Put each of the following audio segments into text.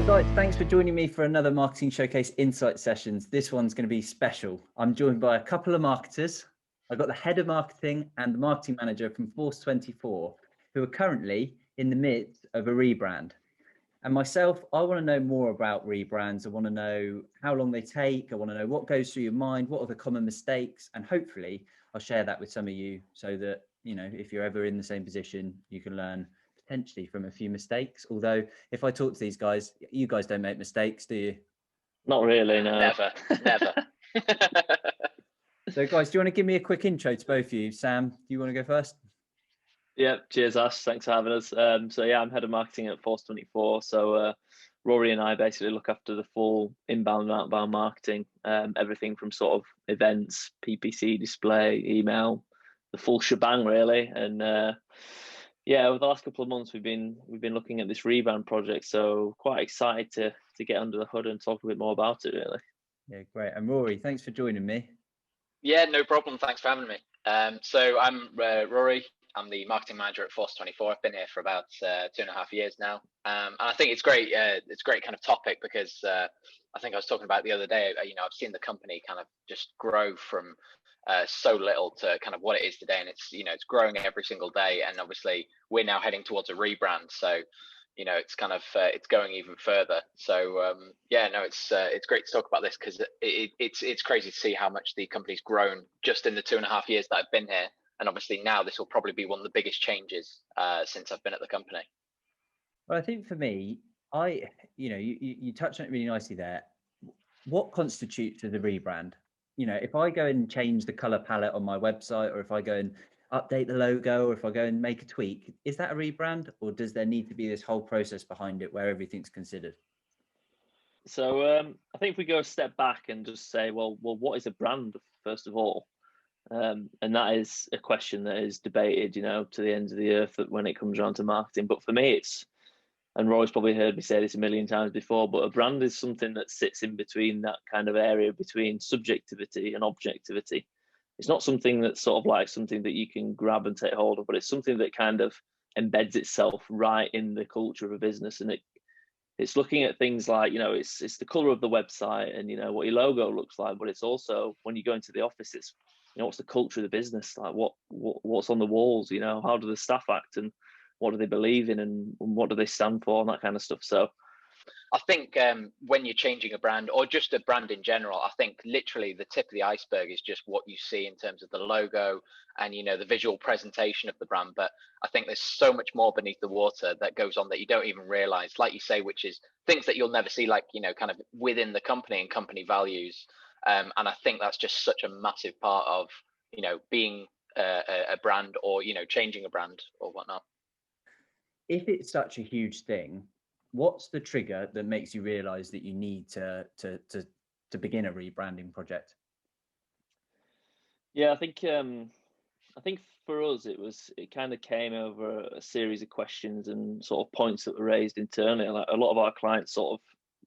Right, guys, thanks for joining me for another Marketing Showcase Insight Sessions. This one's going to be special. I'm joined by a couple of marketers. I've got the head of marketing and the marketing manager from Force 24, who are currently in the midst of a rebrand. And myself, I want to know more about rebrands. I want to know how long they take. I want to know what goes through your mind, what are the common mistakes, and hopefully I'll share that with some of you so that, you know, if you're ever in the same position, you can learn potentially from a few mistakes. Although if I talk to these guys, you guys don't make mistakes, do you? Not really, no. Never. So guys, do you want to give me a quick intro to both of you? Sam, do you want to go first? Yeah, cheers Ash, thanks for having us. So yeah, I'm head of marketing at Force 24. So Rory and I basically look after the full inbound and outbound marketing, everything from sort of events, PPC, display, email, the full shebang really. And yeah, over the last couple of months, we've been looking at this rebrand project. So quite excited to get under the hood and talk a bit more about it, really. Yeah, great. And Rory, thanks for joining me. Yeah, no problem. Thanks for having me. So I'm Rory. I'm the marketing manager at Force 24. I've been here for about 2.5 years now. And I think it's great. It's a great kind of topic because I think I was talking about the other day, I've seen the company kind of just grow from so little to kind of what it is today. And it's growing every single day. And obviously we're now heading towards a rebrand. So, it's kind of, it's going even further. So it's great to talk about this because it's crazy to see how much the company's grown just in the 2.5 years that I've been here. And obviously now this will probably be one of the biggest changes since I've been at the company. Well, I think for me, you touched on it really nicely there. What constitutes as a rebrand? If I go and change the color palette on my website, or if I go and update the logo, or if I go and make a tweak, is that a rebrand, or does there need to be this whole process behind it where everything's considered? So I think if we go a step back and just say, well, what is a brand first of all? And that is a question that is debated, to the ends of the earth when it comes around to marketing. But for me, and Roy's probably heard me say this a million times before, but a brand is something that sits in between that kind of area between subjectivity and objectivity. It's not something that's sort of like something that you can grab and take hold of, but it's something that kind of embeds itself right in the culture of a business. And it's looking at things like, it's the color of the website and, what your logo looks like, but it's also when you go into the office, it's, what's the culture of the business? Like what's on the walls, how do the staff act and what do they believe in and what do they stand for and that kind of stuff. So I think when you're changing a brand or just a brand in general, I think literally the tip of the iceberg is just what you see in terms of the logo and, the visual presentation of the brand. But I think there's so much more beneath the water that goes on that you don't even realize, like you say, which is things that you'll never see, like, kind of within the company and company values. And I think that's just such a massive part of, being a brand or, changing a brand or whatnot. If it's such a huge thing, what's the trigger that makes you realize that you need to begin a rebranding project? Yeah, I think for us it kind of came over a series of questions and sort of points that were raised internally. Like a lot of our clients sort of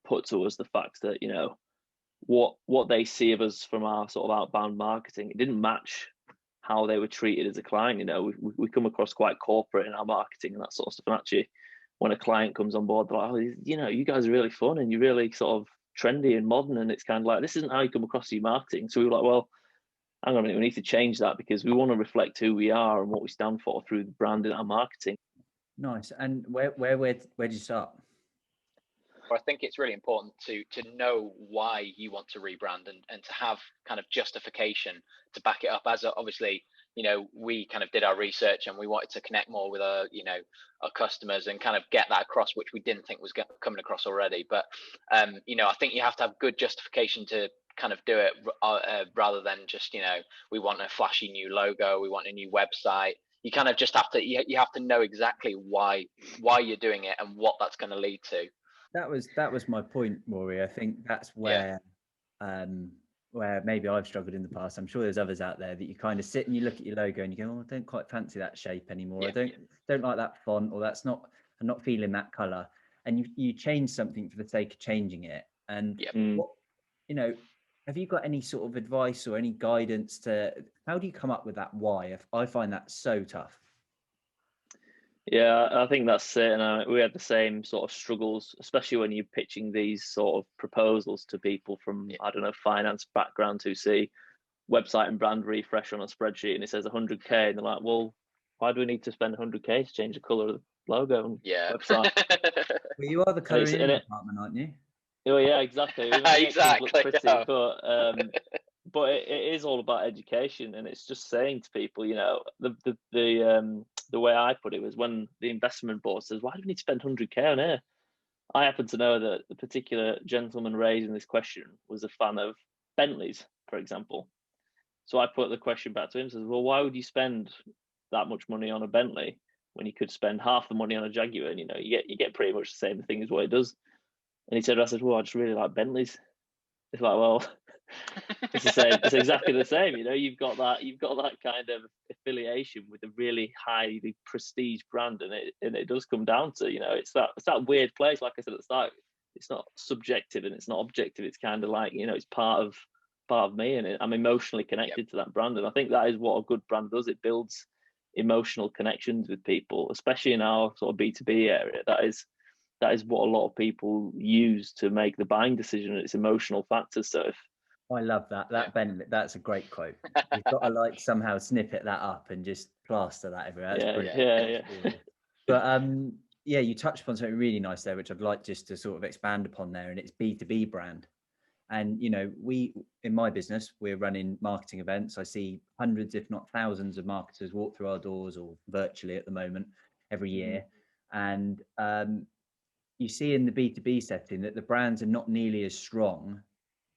put to us the fact that what they see of us from our sort of outbound marketing, it didn't match how they were treated as a client. We come across quite corporate in our marketing and that sort of stuff. And actually, when a client comes on board, they're like, oh, you guys are really fun and you're really sort of trendy and modern. And it's kind of like, this isn't how you come across your marketing. So we were like, well, hang on a minute, we need to change that because we want to reflect who we are and what we stand for through the brand in our marketing. Nice. And where did you start? I think it's really important to know why you want to rebrand and to have kind of justification to back it up. As obviously, we kind of did our research and we wanted to connect more with our customers and kind of get that across, which we didn't think was coming across already. But, I think you have to have good justification to kind of do it rather than just, we want a flashy new logo, we want a new website. You kind of just have to, you have to know exactly why you're doing it and what that's going to lead to. That was my point, Rory. I think that's where maybe I've struggled in the past. I'm sure there's others out there that you kind of sit and you look at your logo and you go, oh, I don't quite fancy that shape anymore. I don't like that font, or I'm not feeling that color. And you change something for the sake of changing it. And have you got any sort of advice or any guidance to how do you come up with that why? I find that so tough. Yeah, I think that's it. And we had the same sort of struggles, especially when you're pitching these sort of proposals to people from, I don't know, finance backgrounds who see website and brand refresh on a spreadsheet and it says 100K, and they're like, well, why do we need to spend 100K to change the color of the logo and website? Well, you are the colouring in it, department, aren't you? oh yeah, exactly. We make things look Exactly. pretty, Yeah. but it is all about education, and it's just saying to people, you know, the way I put it was when the investment board says, why do we need to spend 100K on here? I happen to know that the particular gentleman raising this question was a fan of Bentleys, for example. So I put the question back to him, says, well, why would you spend that much money on a Bentley when you could spend half the money on a Jaguar? And, you know, you get pretty much the same thing as what it does. And he said, I said, well, I just really like Bentleys. It's like, well, it's the same. It's exactly the same. You know, you've got that kind of affiliation with a really highly prestige brand, and it does come down to, you know, it's that weird place. Like I said at the start, it's not subjective and it's not objective. It's kind of like, you know, it's part of me, and I'm emotionally connected to that brand. And I think that is what a good brand does. It builds emotional connections with people, especially in our sort of B2B area. That is what a lot of people use to make the buying decision. It's emotional factors. So if I love that. Ben, that's a great quote. You've got to like somehow snippet that up and just plaster that everywhere. That's brilliant. Yeah. But yeah, you touched upon something really nice there, which I'd like just to sort of expand upon there, and it's B2B brand. And, you know, in my business, we're running marketing events. I see hundreds, if not thousands of marketers walk through our doors, or virtually at the moment, every year. And you see in the B2B setting that the brands are not nearly as strong,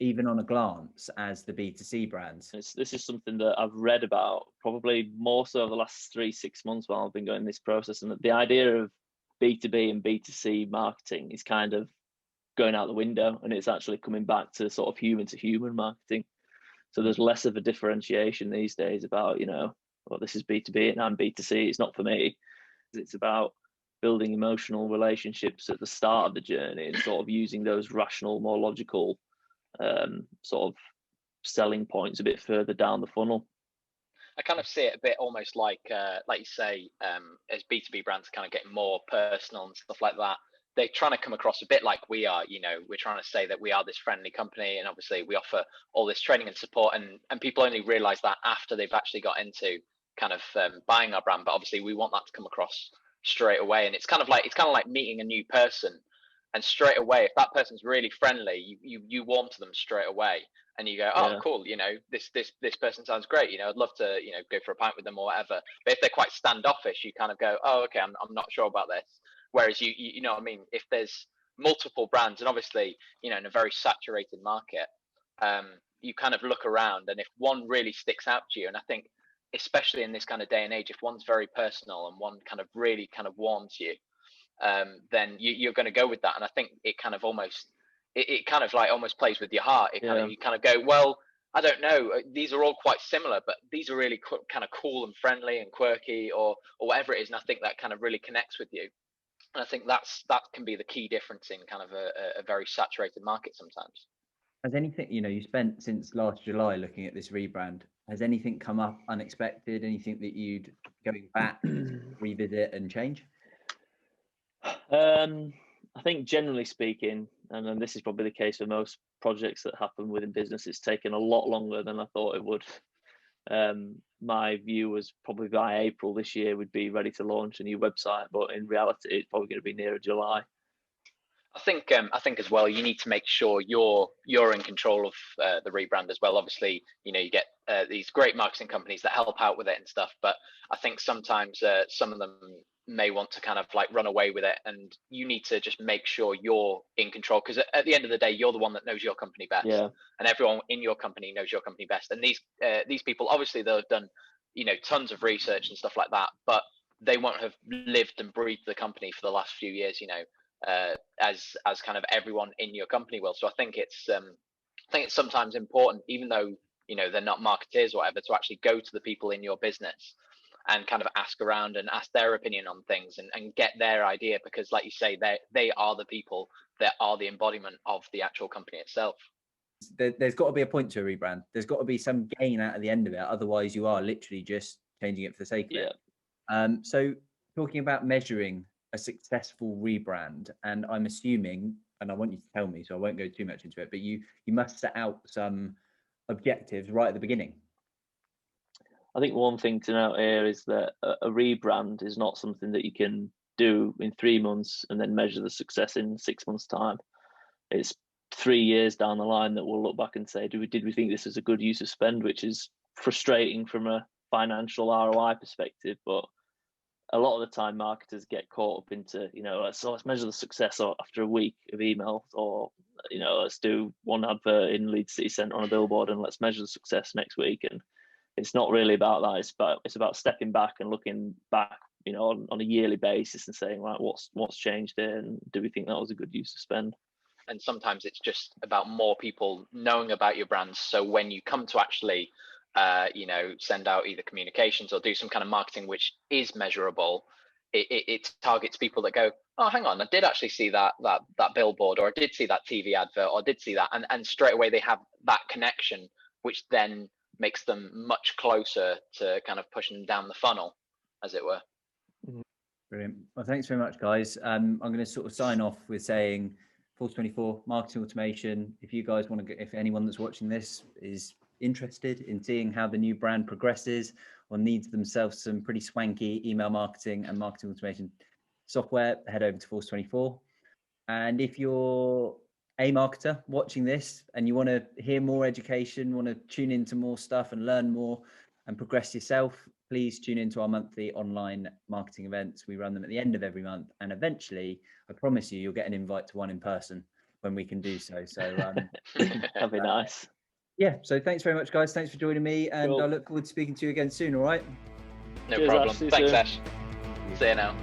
even on a glance, as the B2C brands. This is something that I've read about probably more so over the last 3-6 months while I've been going this process. And the idea of B2B and B2C marketing is kind of going out the window, and it's actually coming back to sort of human to human marketing. So there's less of a differentiation these days about, you know, well, this is B2B and I'm B2C. It's not for me. It's about building emotional relationships at the start of the journey and sort of using those rational, more logical sort of selling points a bit further down the funnel. I kind of see it a bit almost like you say, as B2B brands kind of getting more personal and stuff like that, they're trying to come across a bit like we are. You know, we're trying to say that we are this friendly company, and obviously we offer all this training and support, and people only realize that after they've actually got into kind of buying our brand. But obviously we want that to come across straight away, and it's kind of like meeting a new person, and straight away, if that person's really friendly, you warm to them straight away, and you go, oh, cool, you know, this person sounds great, you know, I'd love to, you know, go for a pint with them or whatever. But if they're quite standoffish, you kind of go, oh, okay, I'm not sure about this. Whereas you know what I mean, if there's multiple brands, and obviously, you know, in a very saturated market, you kind of look around, and if one really sticks out to you, and I think especially in this kind of day and age, if one's very personal and one kind of really kind of warms you, then you're going to go with that. And I think it kind of almost it kind of like almost plays with your heart. You kind of go, well, I don't know, these are all quite similar, but these are really kind of cool and friendly and quirky, or whatever it is. And I think that kind of really connects with you. And I think that can be the key difference in kind of a very saturated market sometimes. Has anything, you know, you spent since last July looking at this rebrand, has anything come up unexpected? Anything that you'd going back revisit and change? I think generally speaking, and this is probably the case for most projects that happen within business, it's taken a lot longer than I thought it would. My view was probably by April this year we'd be ready to launch a new website, but in reality it's probably going to be nearer July. I think as well, you need to make sure you're in control of the rebrand as well. Obviously, you know, you get these great marketing companies that help out with it and stuff, but I think sometimes some of them may want to kind of like run away with it, and you need to just make sure you're in control, because at the end of the day, you're the one that knows your company best, and everyone in your company knows your company best. And these people, obviously, they'll have done, you know, tons of research and stuff like that, but they won't have lived and breathed the company for the last few years, you know. As kind of everyone in your company will. So I think it's sometimes important, even though, you know, they're not marketeers or whatever, to actually go to the people in your business and kind of ask around and ask their opinion on things, and get their idea, because like you say, they are the people that are the embodiment of the actual company itself. There's got to be a point to a rebrand. There's got to be some gain out of the end of it. Otherwise you are literally just changing it for the sake of it. So talking about measuring a successful rebrand, and I'm assuming, and I want you to tell me, so I won't go too much into it, but you must set out some objectives right at the beginning. I think one thing to note here is that a rebrand is not something that you can do in 3 months and then measure the success in 6 months' time. It's 3 years down the line that we'll look back and say, did we think this was a good use of spend, which is frustrating from a financial ROI perspective. But a lot of the time marketers get caught up into, let's measure the success after a week of emails, or, let's do one advert in Leeds City Centre on a billboard and let's measure the success next week. And it's not really about that. It's about stepping back and looking back, on a yearly basis and saying, right, what's changed here, and do we think that was a good use of spend? And sometimes it's just about more people knowing about your brands. So when you come to actually, send out either communications or do some kind of marketing which is measurable, it targets people that go, oh, hang on, I did actually see that billboard, or I did see that TV advert, or I did see that, and straight away they have that connection, which then makes them much closer to kind of pushing them down the funnel, as it were. Brilliant. Well, thanks very much, guys. I'm going to sort of sign off with saying, Force 24 marketing automation. If you guys want to, if anyone that's watching this is interested in seeing how the new brand progresses, or needs themselves some pretty swanky email marketing and marketing automation software, head over to Force 24. And if you're a marketer watching this and you want to hear more education, want to tune into more stuff and learn more and progress yourself, please tune into our monthly online marketing events. We run them at the end of every month, and eventually, I promise you'll get an invite to one in person when we can do so. So that'd be nice. Yeah, so thanks very much, guys. Thanks for joining me, and cool. I look forward to speaking to you again soon. All right. No Cheers, problem. Ash. Thanks, Ash. See you now.